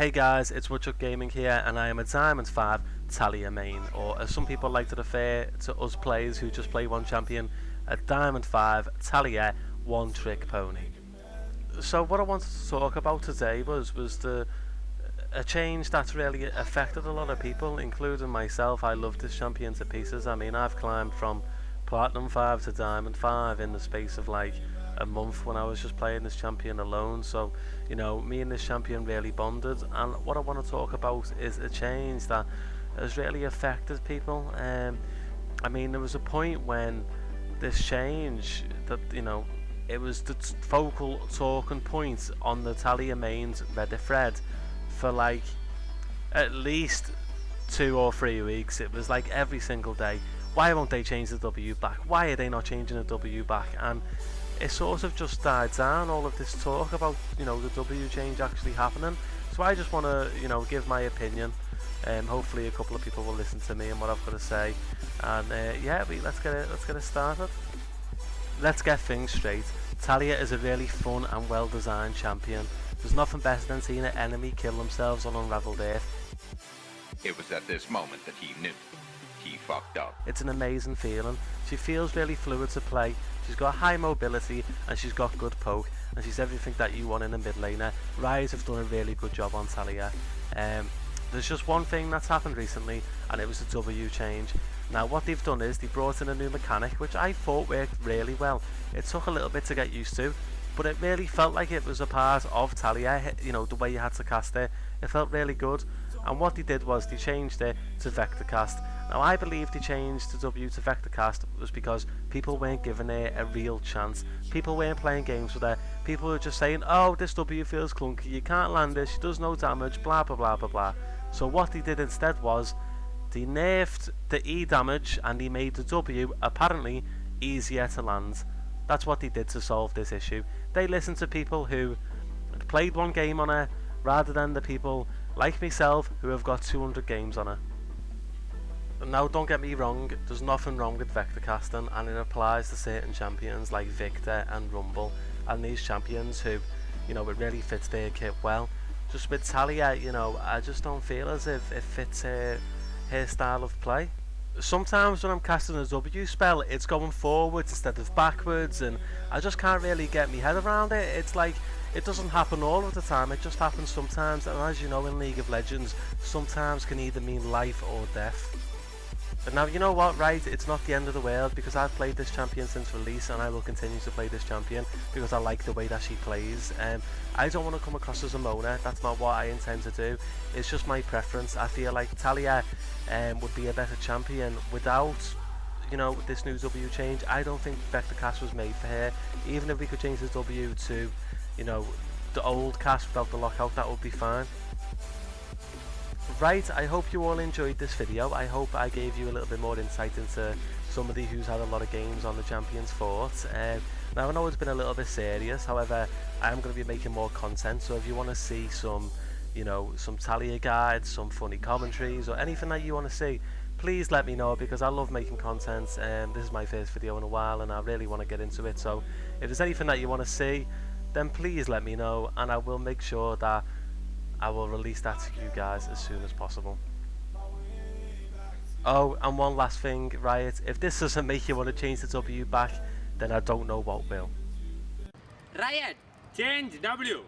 Hey guys, it's Woodchuck Gaming here, and I am a Diamond 5 Taliyah main, or as some people like to refer to us players who just play one champion, a Diamond 5 Taliyah one trick pony. So what I wanted to talk about today was a change that's really affected a lot of people, including myself. I love this champion to pieces. I mean, I've climbed from Platinum 5 to Diamond 5 in the space of like a month when I was just playing this champion alone. So, you know, me and this champion really bonded, and what I want to talk about is a change that has really affected people. I mean, there was a point when this change that, you know, it was the focal talking point on the Taliyah mains Reddit thread for like at least 2 or 3 weeks. It was like every single day, why won't they change the W back? Why are they not changing the W back? And it sort of just died down, all of this talk about, you know, the W change actually happening. So I just want to, you know, give my opinion. Hopefully a couple of people will listen to me and what I've got to say. And yeah, let's get it started. Let's get things straight. Taliyah is a really fun and well designed champion. There's nothing better than seeing an enemy kill themselves on Unraveled Earth. It was at this moment that he knew. He fucked up. It's an amazing feeling. She feels really fluid to play. She's got high mobility and she's got good poke, and she's everything that you want in a mid laner. Riot have done a really good job on Taliyah. There's just one thing that's happened recently, and it was the W change. Now what they've done is they brought in a new mechanic, which I thought worked really well. It took a little bit to get used to, but it really felt like it was a part of Taliyah. You know, the way you had to cast it felt really good. And what they did was they changed it to vector cast. Now I believe they changed the W to vector cast was because people weren't giving her a real chance. People weren't playing games with her. People were just saying, oh, this W feels clunky, you can't land this, she does no damage, blah blah blah blah blah. So what they did instead was they nerfed the E damage and they made the W apparently easier to land. That's what they did to solve this issue. They listened to people who had played one game on her rather than the people like myself who have got 200 games on her. Now don't get me wrong, there's nothing wrong with vector casting, and it applies to certain champions like Victor and Rumble and these champions who, you know, it really fits their kit well. Just with Taliyah, you know, I just don't feel as if it fits her style of play. Sometimes when I'm casting a W spell, it's going forwards instead of backwards, and I just can't really get my head around it. It's like, it doesn't happen all of the time, it just happens sometimes, and as you know, in League of Legends, sometimes can either mean life or death. But now, you know what, right, it's not the end of the world, because I've played this champion since release, and I will continue to play this champion, because I like the way that she plays. I don't want to come across as a moaner, that's not what I intend to do, it's just my preference. I feel like Taliyah would be a better champion without, you know, this new W change. I don't think Vector Cast was made for her. Even if we could change the W to, you know, the old cast without the lockout, that would be fine. Right, I hope you all enjoyed this video. I hope I gave you a little bit more insight into somebody who's had a lot of games on the Champions Fort. Now I know it's been a little bit serious, however I am going to be making more content, so if you want to see some, you know, some Taliyah guides, some funny commentaries, or anything that you want to see, please let me know, because I love making content. This is my first video in a while and I really want to get into it, so if there's anything that you want to see, then please let me know, and I will make sure that I will release that to you guys as soon as possible. Oh, and one last thing, Riot, if this doesn't make you want to change the W back, then I don't know what will. Riot, change W.